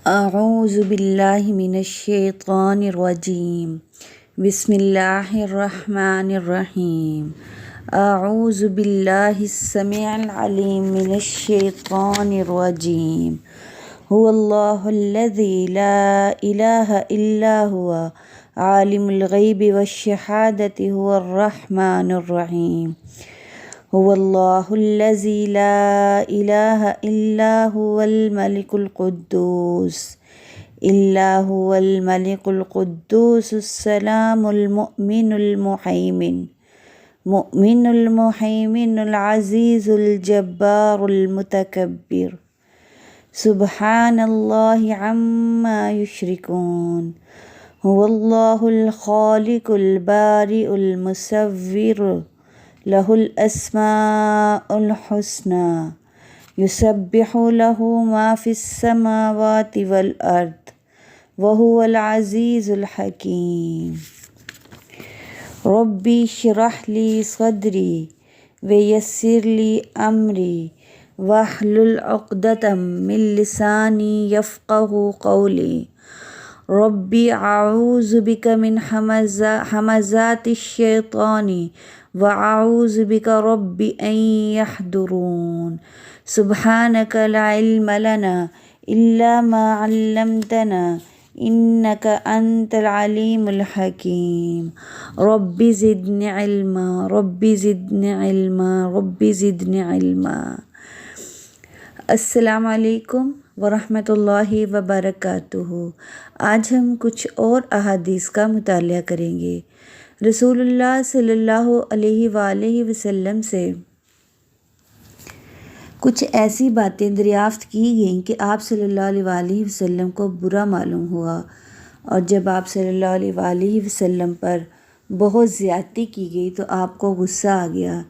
اعوذ باللہ من الشیطان الرجیم بسم اللہ الرحمن الرحیم اعوذ باللہ السمیع العلیم من الشیطان الرجیم هو اللہ الذی لا الہ الا هو عالم الغیب والشہادۃ هو الرحمن الرحیم هو اللہ الذی لا الہ الا هو الملک القدوس السلام المؤمن المحیمن العزیز الجبار المتکبر سبحان اللہ عما یشرکون هو اللہ الخالق البارئ المصور لہ الاسماء الحسنى یسبح لہ ما فی السماوات والارض وہو العزیز الحکیم ربی اشرح لی صدری ویسر لی امری واحلل عقدۃ من لسانی یفقہوا قولی ربی اعوذ بک من ہمزات الشیطان وَأَعُوذُ بِكَ رَبِّ أَن يَحْضُرُونِ سُبْحَانَكَ لَا عِلْمَ لَنَا إِلَّا مَا عَلَّمْتَنَا إِنَّكَ أَنْتَ الْعَلِيمُ الْحَكِيمُ رَبِّ زِدْنِ عِلْمًا رَبِّ زِدْنِ عِلْمًا رَبِّ زِدْنِ عِلْمًا۔ السلام علیکم ورحمۃ اللہ وبرکاتہ۔ آج ہم کچھ اور احادیث کا مطالعہ کریں گے۔ رسول اللہ صلی اللہ علیہ وآلہ وسلم سے کچھ ایسی باتیں دریافت کی گئیں کہ آپ صلی اللہ علیہ وآلہ وسلم کو برا معلوم ہوا، اور جب آپ صلی اللہ علیہ وآلہ وسلم پر بہت زیادتی کی گئی تو آپ کو غصہ آ گیا۔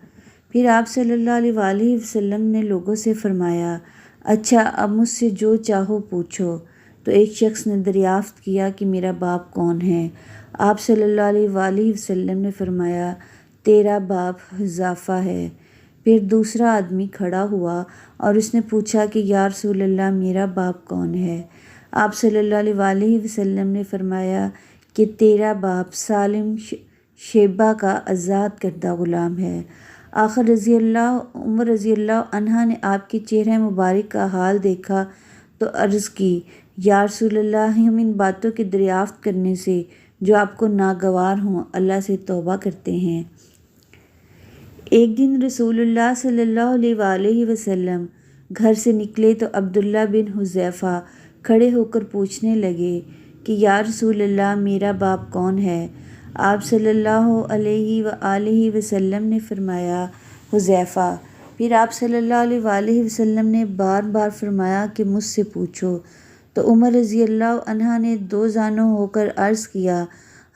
پھر آپ صلی اللہ علیہ وآلہ وسلم نے لوگوں سے فرمایا، اچھا اب مجھ سے جو چاہو پوچھو۔ تو ایک شخص نے دریافت کیا کہ میرا باپ کون ہے؟ آپ صلی اللہ علیہ وآلہ وسلم نے فرمایا، تیرا باپ حذافہ ہے۔ پھر دوسرا آدمی کھڑا ہوا اور اس نے پوچھا کہ یا رسول اللہ میرا باپ کون ہے؟ آپ صلی اللہ علیہ وآلہ وسلم نے فرمایا کہ تیرا باپ سالم شیبہ کا آزاد کردہ غلام ہے۔ آخر عمر رضی اللہ عنہ نے آپ کے چہرہ مبارک کا حال دیکھا تو عرض کی، یا رسول اللہ ہم ان باتوں کے دریافت کرنے سے جو آپ کو ناگوار ہوں اللہ سے توبہ کرتے ہیں۔ ایک دن رسول اللہ صلی اللہ علیہ وآلہ وسلم گھر سے نکلے تو عبداللہ بن حذیفہ کھڑے ہو کر پوچھنے لگے کہ یا رسول اللہ میرا باپ کون ہے؟ آپ صلی اللہ علیہ وآلہ وسلم نے فرمایا، حذیفہ۔ پھر آپ صلی اللہ علیہ وآلہ وسلم نے بار بار فرمایا کہ مجھ سے پوچھو۔ تو عمر رضی اللہ عنہ نے دو زانوں ہو کر عرض کیا،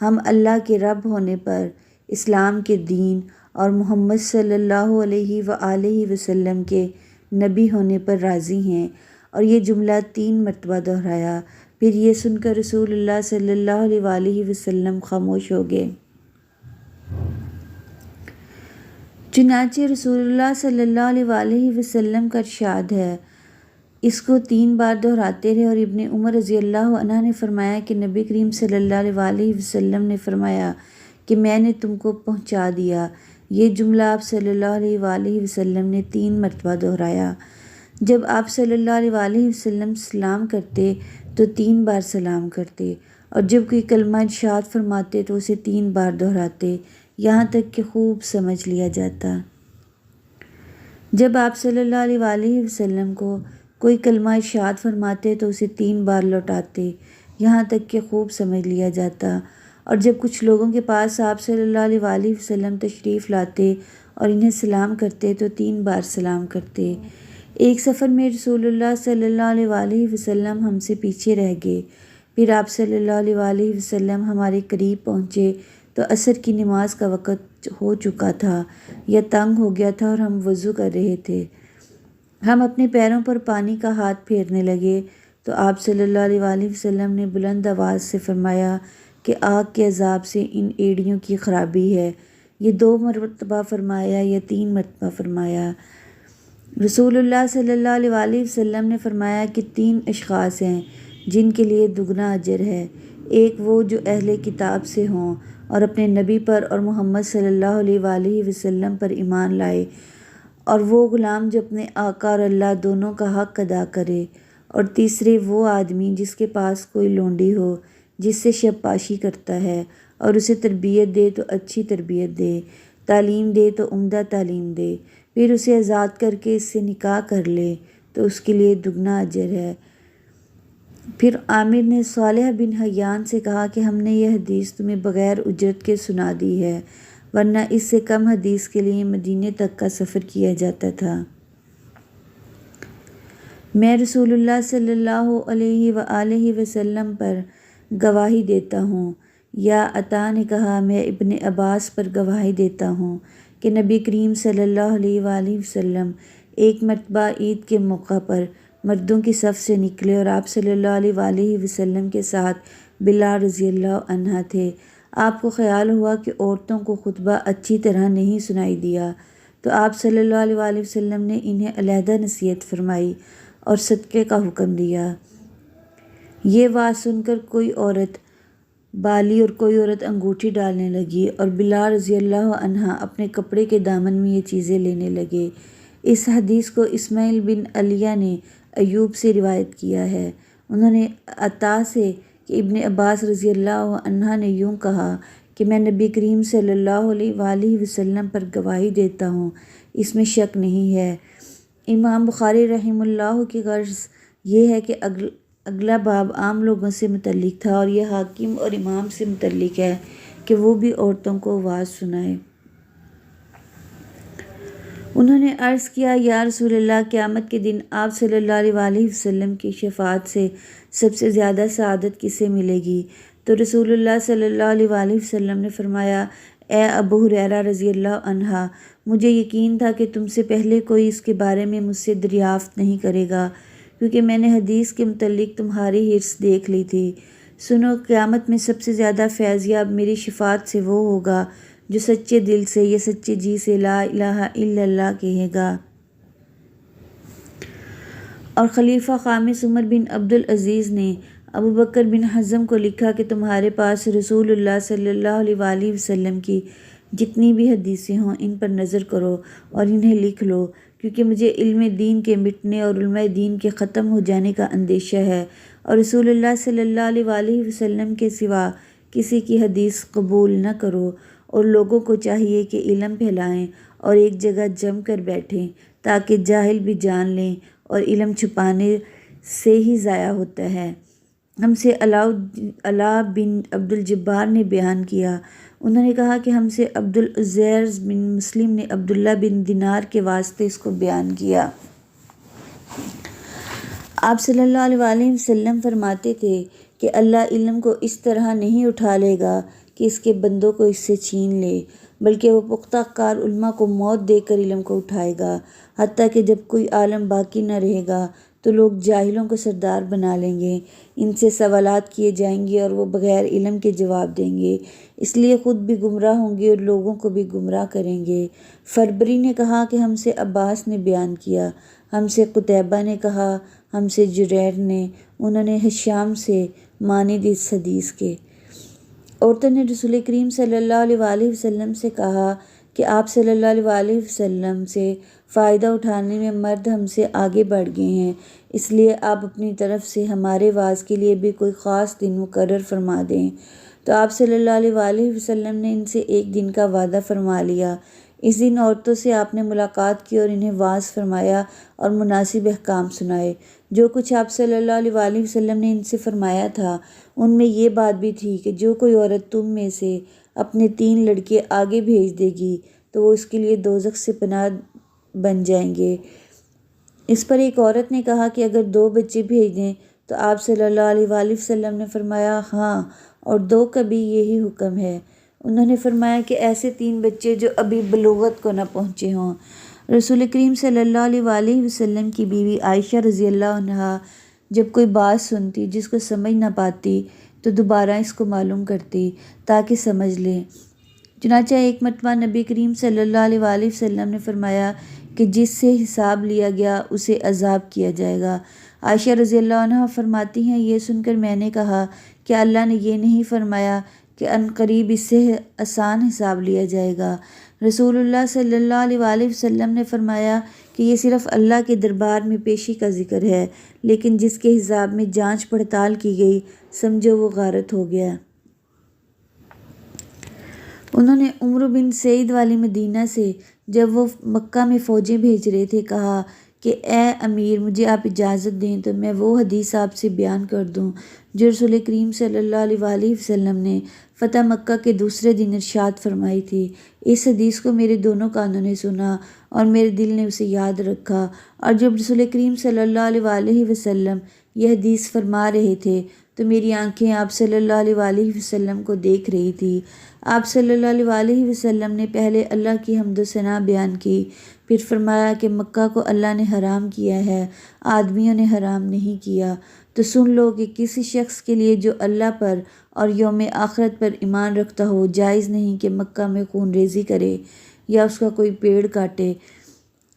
ہم اللہ کے رب ہونے پر، اسلام کے دین اور محمد صلی اللہ علیہ وآلہ وسلم کے نبی ہونے پر راضی ہیں، اور یہ جملہ 3 مرتبہ دہرایا۔ پھر یہ سن کر رسول اللہ صلی اللہ علیہ وآلہ وسلم خاموش ہو گئے۔ چنانچہ رسول اللہ صلی اللہ علیہ وآلہ وسلم کا ارشاد ہے، اس کو 3 بار دہراتے رہے، اور ابن عمر رضی اللہ عنہ نے فرمایا کہ نبی کریم صلی اللہ علیہ وآلہ وسلم نے فرمایا کہ میں نے تم کو پہنچا دیا۔ یہ جملہ آپ صلی اللہ علیہ وآلہ وسلم نے 3 مرتبہ دہرایا۔ جب آپ صلی اللہ علیہ وآلہ وسلم سلام کرتے تو 3 بار سلام کرتے، اور جب کوئی کلمہ ارشاد فرماتے تو اسے 3 بار دہراتے، یہاں تک کہ خوب سمجھ لیا جاتا۔ جب آپ صلی اللہ علیہ وآلہ وسلم کو کوئی کلمہ ارشاد فرماتے تو اسے 3 بار لوٹاتے، یہاں تک کہ خوب سمجھ لیا جاتا۔ اور جب کچھ لوگوں کے پاس آپ صلی اللہ علیہ وآلہ وسلم تشریف لاتے اور انہیں سلام کرتے تو 3 بار سلام کرتے۔ ایک سفر میں رسول اللہ صلی اللہ علیہ وآلہ وسلم ہم سے پیچھے رہ گئے، پھر آپ صلی اللہ علیہ وآلہ وسلم ہمارے قریب پہنچے تو عصر کی نماز کا وقت ہو چکا تھا یا تنگ ہو گیا تھا اور ہم وضو کر رہے تھے۔ ہم اپنے پیروں پر پانی کا ہاتھ پھیرنے لگے تو آپ صلی اللہ علیہ وآلہ وسلم نے بلند آواز سے فرمایا کہ آگ کے عذاب سے ان ایڑیوں کی خرابی ہے۔ یہ 2 مرتبہ فرمایا یا 3 مرتبہ فرمایا۔ رسول اللہ صلی اللہ علیہ وآلہ وسلم نے فرمایا کہ 3 اشخاص ہیں جن کے لیے دگنا اجر ہے۔ ایک وہ جو اہل کتاب سے ہوں اور اپنے نبی پر اور محمد صلی اللہ علیہ وآلہ وسلم پر ایمان لائے، اور وہ غلام جو اپنے آقا اور اللہ دونوں کا حق ادا کرے، اور تیسرے وہ آدمی جس کے پاس کوئی لونڈی ہو جس سے شب پاشی کرتا ہے، اور اسے تربیت دے تو اچھی تربیت دے، تعلیم دے تو عمدہ تعلیم دے، پھر اسے آزاد کر کے اس سے نکاح کر لے تو اس کے لیے دگنا اجر ہے۔ پھر عامر نے صالح بن حیان سے کہا کہ ہم نے یہ حدیث تمہیں بغیر اجرت کے سنا دی ہے، ورنہ اس سے کم حدیث کے لیے مدینے تک کا سفر کیا جاتا تھا۔ میں رسول اللہ صلی اللہ علیہ وآلہ وسلم پر گواہی دیتا ہوں۔ یا عطا نے کہا میں ابن عباس پر گواہی دیتا ہوں کہ نبی کریم صلی اللہ علیہ وآلہ وسلم ایک مرتبہ عید کے موقع پر مردوں کی صف سے نکلے اور آپ صلی اللہ علیہ وآلہ وسلم کے ساتھ بلال رضی اللہ عنہ تھے۔ آپ کو خیال ہوا کہ عورتوں کو خطبہ اچھی طرح نہیں سنائی دیا، تو آپ صلی اللہ علیہ وآلہ وسلم نے انہیں علیحدہ نصیحت فرمائی اور صدقے کا حکم دیا۔ یہ بات سن کر کوئی عورت بالی اور کوئی عورت انگوٹھی ڈالنے لگی، اور بلال رضی اللہ عنہ اپنے کپڑے کے دامن میں یہ چیزیں لینے لگے۔ اس حدیث کو اسماعیل بن علیہ نے ایوب سے روایت کیا ہے۔ انہوں نے عطا سے کہ ابن عباس رضی اللہ عنہ نے یوں کہا کہ میں نبی کریم صلی اللہ علیہ وآلہ وسلم پر گواہی دیتا ہوں، اس میں شک نہیں ہے۔ امام بخاری رحمہ اللہ کی غرض یہ ہے کہ اگلا باب عام لوگوں سے متعلق تھا، اور یہ حاکم اور امام سے متعلق ہے کہ وہ بھی عورتوں کو واعظ سنائے۔ انہوں نے عرض کیا یا رسول اللہ، قیامت کے دن آپ صلی اللہ علیہ وآلہ وسلم کی شفاعت سے سب سے زیادہ سعادت کسے ملے گی؟ تو رسول اللہ صلی اللہ علیہ وآلہ وسلم نے فرمایا اے ابو ہریرہ رضی اللہ عنہ، مجھے یقین تھا کہ تم سے پہلے کوئی اس کے بارے میں مجھ سے دریافت نہیں کرے گا، کیونکہ میں نے حدیث کے متعلق تمہاری حرص دیکھ لی تھی۔ سنو، قیامت میں سب سے زیادہ فیض یاب میری شفاعت سے وہ ہوگا جو سچے دل سے یا سچے جی سے لا الہ الا اللہ کہے گا۔ اور خلیفہ خامس عمر بن عبد العزیز نے ابو بکر بن حزم کو لکھا کہ تمہارے پاس رسول اللہ صلی اللہ علیہ وآلہ وسلم کی جتنی بھی حدیثیں ہوں ان پر نظر کرو اور انہیں لکھ لو، کیونکہ مجھے علم دین کے مٹنے اور علماء دین کے ختم ہو جانے کا اندیشہ ہے، اور رسول اللہ صلی اللہ علیہ وآلہ وسلم کے سوا کسی کی حدیث قبول نہ کرو، اور لوگوں کو چاہیے کہ علم پھیلائیں اور ایک جگہ جم کر بیٹھیں تاکہ جاہل بھی جان لیں، اور علم چھپانے سے ہی ضائع ہوتا ہے۔ ہم سے علاء بن عبد الجبار نے بیان کیا، انہوں نے کہا کہ ہم سے عبد العزیز بن مسلم نے عبداللہ بن دینار کے واسطے اس کو بیان کیا۔ آپ صلی اللہ علیہ وآلہ وسلم فرماتے تھے کہ اللہ علم کو اس طرح نہیں اٹھا لے گا کہ اس کے بندوں کو اس سے چھین لے، بلکہ وہ پختہ کار علماء کو موت دے کر علم کو اٹھائے گا، حتیٰ کہ جب کوئی عالم باقی نہ رہے گا تو لوگ جاہلوں کو سردار بنا لیں گے، ان سے سوالات کیے جائیں گے اور وہ بغیر علم کے جواب دیں گے، اس لیے خود بھی گمراہ ہوں گے اور لوگوں کو بھی گمراہ کریں گے۔ فربری نے کہا کہ ہم سے عباس نے بیان کیا، ہم سے قتیبہ نے کہا، ہم سے جریر نے، انہوں نے ہشام سے مانند اس حدیث کے۔ عورتوں نے رسول کریم صلی اللہ علیہ وآلہ وسلم سے کہا کہ آپ صلی اللہ علیہ وآلہ وسلم سے فائدہ اٹھانے میں مرد ہم سے آگے بڑھ گئے ہیں، اس لیے آپ اپنی طرف سے ہمارے واعظ کے لیے بھی کوئی خاص دن مقرر فرما دیں۔ تو آپ صلی اللہ علیہ وآلہ وسلم نے ان سے ایک دن کا وعدہ فرما لیا۔ اس دن عورتوں سے آپ نے ملاقات کی اور انہیں واعظ فرمایا اور مناسب احکام سنائے۔ جو کچھ آپ صلی اللہ علیہ وآلہ وسلم نے ان سے فرمایا تھا ان میں یہ بات بھی تھی کہ جو کوئی عورت تم میں سے اپنے 3 لڑکے آگے بھیج دے گی تو وہ اس کے لیے دوزخ سے پناہ بن جائیں گے۔ اس پر ایک عورت نے کہا کہ اگر 2 بچے بھیج دیں تو آپ صلی اللہ علیہ وآلہ وسلم نے فرمایا ہاں، اور 2 کا بھی یہی حکم ہے۔ انہوں نے فرمایا کہ ایسے 3 بچے جو ابھی بلوغت کو نہ پہنچے ہوں۔ رسول کریم صلی اللہ علیہ وآلہ وسلم کی بیوی عائشہ رضی اللہ عنہا جب کوئی بات سنتی جس کو سمجھ نہ پاتی تو دوبارہ اس کو معلوم کرتی تاکہ سمجھ لیں۔ چنانچہ ایک مرتبہ نبی کریم صلی اللہ علیہ وآلہ وسلم نے فرمایا کہ جس سے حساب لیا گیا اسے عذاب کیا جائے گا۔ عائشہ رضی اللہ عنہا فرماتی ہیں، یہ سن کر میں نے کہا کہ اللہ نے یہ نہیں فرمایا کہ عنقریب اس سے آسان حساب لیا جائے گا؟ رسول اللہ صلی اللہ علیہ وآلہ وسلم نے فرمایا کہ یہ صرف اللہ کے دربار میں پیشی کا ذکر ہے، لیکن جس کے حساب میں جانچ پڑتال کی گئی سمجھو وہ غارت ہو گیا۔ انہوں نے عمرو بن سعید والی مدینہ سے جب وہ مکہ میں فوجیں بھیج رہے تھے کہا کہ اے امیر، مجھے آپ اجازت دیں تو میں وہ حدیث آپ سے بیان کر دوں جو رسول کریم صلی اللہ علیہ وآلہ وسلم نے فتح مکہ کے دوسرے دن ارشاد فرمائی تھی۔ اس حدیث کو میرے دونوں کانوں نے سنا اور میرے دل نے اسے یاد رکھا، اور جب رسول کریم صلی اللہ علیہ وآلہ وسلم یہ حدیث فرما رہے تھے تو میری آنکھیں آپ صلی اللہ علیہ وآلہ وسلم کو دیکھ رہی تھی۔ آپ صلی اللہ علیہ وآلہ وسلم نے پہلے اللہ کی حمد و ثنا بیان کی، پھر فرمایا کہ مکہ کو اللہ نے حرام کیا ہے، آدمیوں نے حرام نہیں کیا، تو سن لو کہ کسی شخص کے لیے جو اللہ پر اور یوم آخرت پر ایمان رکھتا ہو جائز نہیں کہ مکہ میں خون ریزی کرے یا اس کا کوئی پیڑ کاٹے۔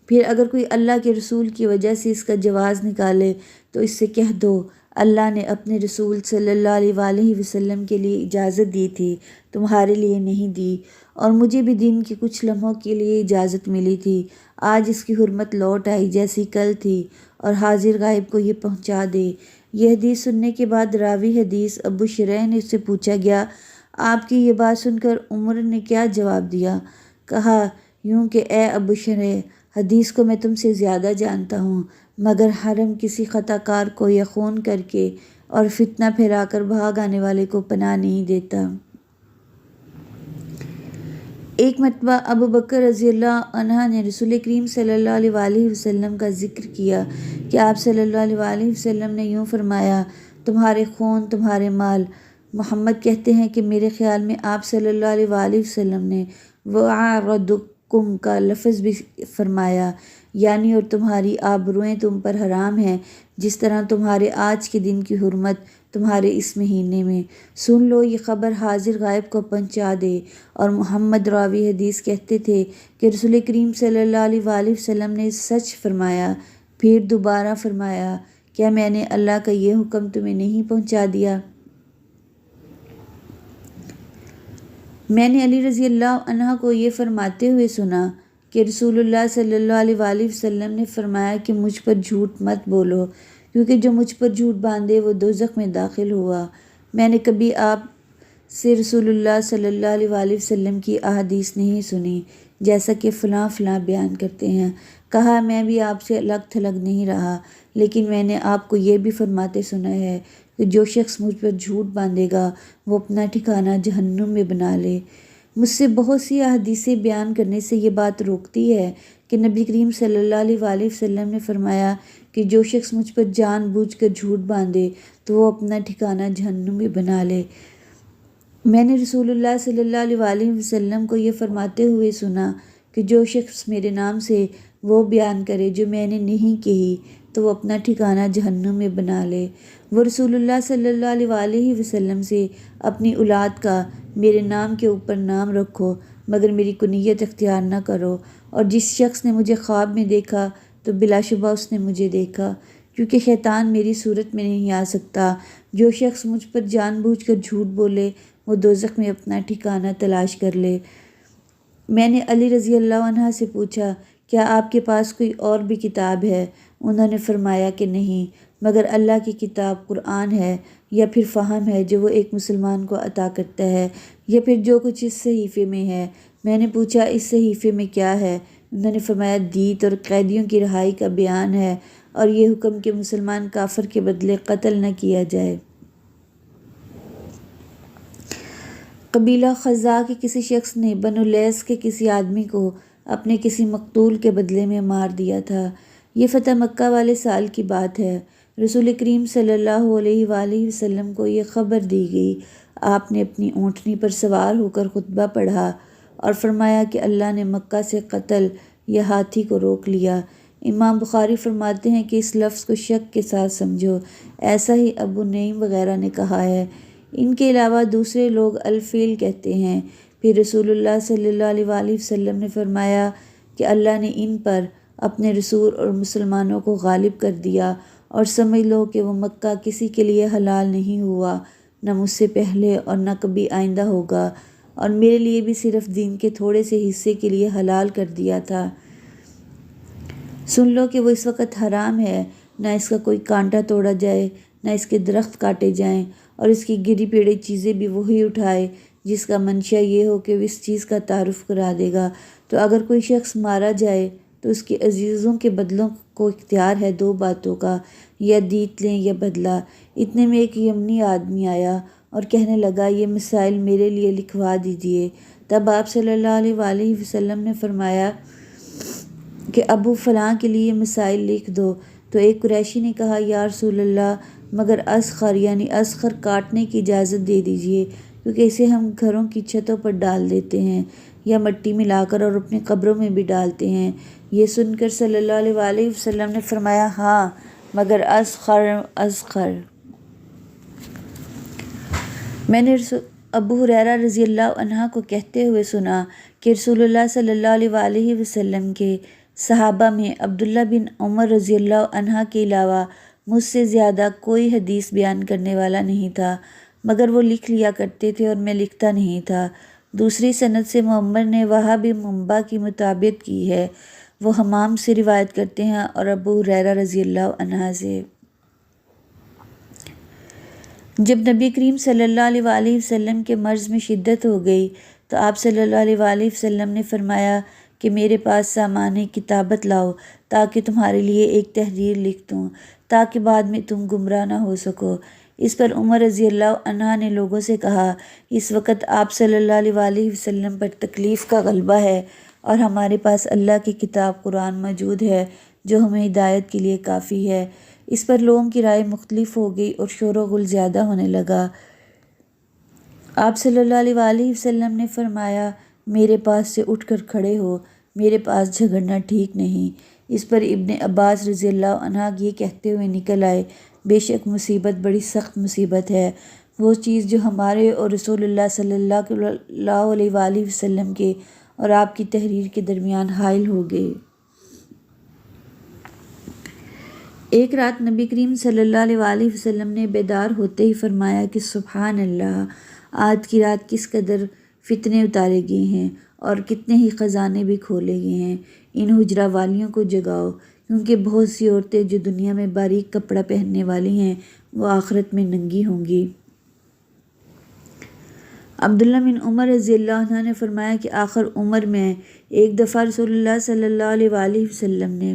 پھر اگر کوئی اللہ کے رسول کی وجہ سے اس کا جواز نکالے تو اس سے کہہ دو، اللہ نے اپنے رسول صلی اللہ علیہ وآلہ وسلم کے لیے اجازت دی تھی، تمہارے لیے نہیں دی، اور مجھے بھی دن کے کچھ لمحوں کے لیے اجازت ملی تھی۔ آج اس کی حرمت لوٹ آئی جیسی کل تھی، اور حاضر غائب کو یہ پہنچا دے۔ یہ حدیث سننے کے بعد راوی حدیث ابو شریح نے اس سے پوچھا گیا، آپ کی یہ بات سن کر عمر نے کیا جواب دیا؟ کہا یوں کہ اے ابو شریح، حدیث کو میں تم سے زیادہ جانتا ہوں، مگر حرم کسی خطا کار کو یا خون کر کے اور فتنہ پھیلا کر بھاگ آنے والے کو پناہ نہیں دیتا۔ ایک مرتبہ ابو بکر رضی اللہ عنہ نے رسول کریم صلی اللہ علیہ وآلہ وسلم کا ذکر کیا کہ آپ صلی اللہ علیہ وآلہ وسلم نے یوں فرمایا، تمہارے خون تمہارے مال۔ محمد کہتے ہیں کہ میرے خیال میں آپ صلی اللہ علیہ وآلہ وسلم نے وَأَعْرَضُكُمْ کا لفظ بھی فرمایا، یعنی اور تمہاری آبروئیں تم پر حرام ہیں، جس طرح تمہارے آج کے دن کی حرمت تمہارے اس مہینے میں۔ سن لو یہ خبر حاضر غائب کو پہنچا دے۔ اور محمد راوی حدیث کہتے تھے کہ رسول کریم صلی اللہ علیہ وآلہ وسلم نے سچ فرمایا۔ پھر دوبارہ فرمایا، کیا میں نے اللہ کا یہ حکم تمہیں نہیں پہنچا دیا؟ میں نے علی رضی اللہ عنہ کو یہ فرماتے ہوئے سنا کہ رسول اللہ صلی اللہ علیہ وآلہ وسلم نے فرمایا کہ مجھ پر جھوٹ مت بولو، کیونکہ جو مجھ پر جھوٹ باندھے وہ دوزخ میں داخل ہوا۔ میں نے کبھی آپ سے رسول اللہ صلی اللہ علیہ وآلہ وسلم کی احادیث نہیں سنی جیسا کہ فلاں فلاں بیان کرتے ہیں۔ کہا میں بھی آپ سے الگ تھلگ نہیں رہا، لیکن میں نے آپ کو یہ بھی فرماتے سنا ہے کہ جو شخص مجھ پر جھوٹ باندھے گا وہ اپنا ٹھکانہ جہنم میں بنا لے۔ مجھ سے بہت سی احادیثیں بیان کرنے سے یہ بات روکتی ہے کہ نبی کریم صلی اللہ علیہ وآلہ وسلم نے فرمایا کہ جو شخص مجھ پر جان بوجھ کر جھوٹ باندھے تو وہ اپنا ٹھکانہ جہنم میں بنا لے۔ میں نے رسول اللہ صلی اللہ علیہ وآلہ وسلم کو یہ فرماتے ہوئے سنا کہ جو شخص میرے نام سے وہ بیان کرے جو میں نے نہیں کہی تو وہ اپنا ٹھکانہ جہنم میں بنا لے۔ وہ رسول اللہ صلی اللہ علیہ وآلہ وسلم سے اپنی اولاد کا میرے نام کے اوپر نام رکھو مگر میری کنیت اختیار نہ کرو، اور جس شخص نے مجھے خواب میں دیکھا تو بلا شبہ اس نے مجھے دیکھا، کیونکہ شیطان میری صورت میں نہیں آ سکتا۔ جو شخص مجھ پر جان بوجھ کر جھوٹ بولے وہ دوزخ میں اپنا ٹھکانہ تلاش کر لے۔ میں نے علی رضی اللہ عنہ سے پوچھا، کیا آپ کے پاس کوئی اور بھی کتاب ہے؟ انہوں نے فرمایا کہ نہیں، مگر اللہ کی کتاب قرآن ہے، یا پھر فہم ہے جو وہ ایک مسلمان کو عطا کرتا ہے، یا پھر جو کچھ اس صحیفے میں ہے۔ میں نے پوچھا اس صحیفے میں کیا ہے؟ انہوں نے فرمایا دیت اور قیدیوں کی رہائی کا بیان ہے، اور یہ حکم کہ مسلمان کافر کے بدلے قتل نہ کیا جائے۔ قبیلہ خزاع کے کسی شخص نے بنو لیث کے کسی آدمی کو اپنے کسی مقتول کے بدلے میں مار دیا تھا۔ یہ فتح مکہ والے سال کی بات ہے۔ رسول کریم صلی اللہ علیہ وآلہ وسلم کو یہ خبر دی گئی۔ آپ نے اپنی اونٹنی پر سوار ہو کر خطبہ پڑھا اور فرمایا کہ اللہ نے مکہ سے قتل یا ہاتھی کو روک لیا۔ امام بخاری فرماتے ہیں کہ اس لفظ کو شک کے ساتھ سمجھو، ایسا ہی ابو نعیم وغیرہ نے کہا ہے۔ ان کے علاوہ دوسرے لوگ الفیل کہتے ہیں۔ پھر رسول اللہ صلی اللہ علیہ وآلہ وسلم نے فرمایا کہ اللہ نے ان پر اپنے رسول اور مسلمانوں کو غالب کر دیا، اور سمجھ لو کہ وہ مکہ کسی کے لیے حلال نہیں ہوا، نہ مجھ سے پہلے اور نہ کبھی آئندہ ہوگا، اور میرے لیے بھی صرف دین کے تھوڑے سے حصے کے لیے حلال کر دیا تھا۔ سن لو کہ وہ اس وقت حرام ہے، نہ اس کا کوئی کانٹا توڑا جائے، نہ اس کے درخت کاٹے جائیں، اور اس کی گری پیڑی چیزیں بھی وہی اٹھائے جس کا منشا یہ ہو کہ وہ اس چیز کا تعارف کرا دے گا۔ تو اگر کوئی شخص مارا جائے تو اس کے عزیزوں کے بدلوں کو اختیار ہے 2 باتوں کا، یا دیت لیں یا بدلہ۔ اتنے میں ایک یمنی آدمی آیا اور کہنے لگا، یہ مسائل میرے لیے لکھوا دیجیے۔ تب آپ صلی اللہ علیہ وآلہ وسلم نے فرمایا کہ ابو فلاں کے لیے مسائل لکھ دو۔ تو ایک قریشی نے کہا، یا رسول اللہ، مگر اذخر یعنی اذخر کاٹنے کی اجازت دے دیجیے، کیونکہ اسے ہم گھروں کی چھتوں پر ڈال دیتے ہیں یا مٹی ملا کر اور اپنی قبروں میں بھی ڈالتے ہیں۔ یہ سن کر صلی اللہ علیہ وآلہ وسلم نے فرمایا، ہاں مگر اذخر۔ میں نے ابو ہریرہ رضی اللہ عنہ کو کہتے ہوئے سنا کہ رسول اللہ صلی اللہ علیہ وآلہ وسلم کے صحابہ میں عبداللہ بن عمر رضی اللہ عنہ کے علاوہ مجھ سے زیادہ کوئی حدیث بیان کرنے والا نہیں تھا، مگر وہ لکھ لیا کرتے تھے اور میں لکھتا نہیں تھا۔ دوسری سند سے معمر نے وہاں بھی منبع کی مطابقت کی ہے، وہ حمام سے روایت کرتے ہیں اور ابو ہریرہ رضی اللہ عنہ سے۔ جب نبی کریم صلی اللہ علیہ وآلہ وسلم کے مرض میں شدت ہو گئی تو آپ صلی اللہ علیہ وآلہ وسلم نے فرمایا کہ میرے پاس سامان کتابت لاؤ تاکہ تمہارے لیے ایک تحریر لکھ دوں، تاکہ بعد میں تم گمراہ نہ ہو سکو۔ اس پر عمر رضی اللہ عنہ نے لوگوں سے کہا، اس وقت آپ صلی اللہ علیہ وآلہ وسلم پر تکلیف کا غلبہ ہے اور ہمارے پاس اللہ کی کتاب قرآن موجود ہے جو ہمیں ہدایت کے لیے کافی ہے۔ اس پر لوگوں کی رائے مختلف ہو گئی اور شور و غل زیادہ ہونے لگا۔ آپ صلی اللہ علیہ وآلہ وسلم نے فرمایا، میرے پاس سے اٹھ کر کھڑے ہو، میرے پاس جھگڑنا ٹھیک نہیں۔ اس پر ابن عباس رضی اللہ عنہ یہ کہتے ہوئے نکل آئے، بے شک مصیبت بڑی سخت مصیبت ہے، وہ چیز جو ہمارے اور رسول اللہ صلی اللہ علیہ وآلہ وسلم کے اور آپ کی تحریر کے درمیان حائل ہو گئے۔ ایک رات نبی کریم صلی اللہ علیہ وآلہ وسلم نے بیدار ہوتے ہی فرمایا کہ سبحان اللہ، آج کی رات کس قدر فتنے اتارے گئے ہیں اور کتنے ہی خزانے بھی کھولے گئے ہیں۔ ان حجرہ والیوں کو جگاؤ، کیونکہ بہت سی عورتیں جو دنیا میں باریک کپڑا پہننے والی ہیں وہ آخرت میں ننگی ہوں گی۔ عبداللہ بن عمر رضی اللہ عنہ نے فرمایا کہ آخر عمر میں ایک دفعہ رسول اللہ صلی اللہ علیہ وآلہ وسلم نے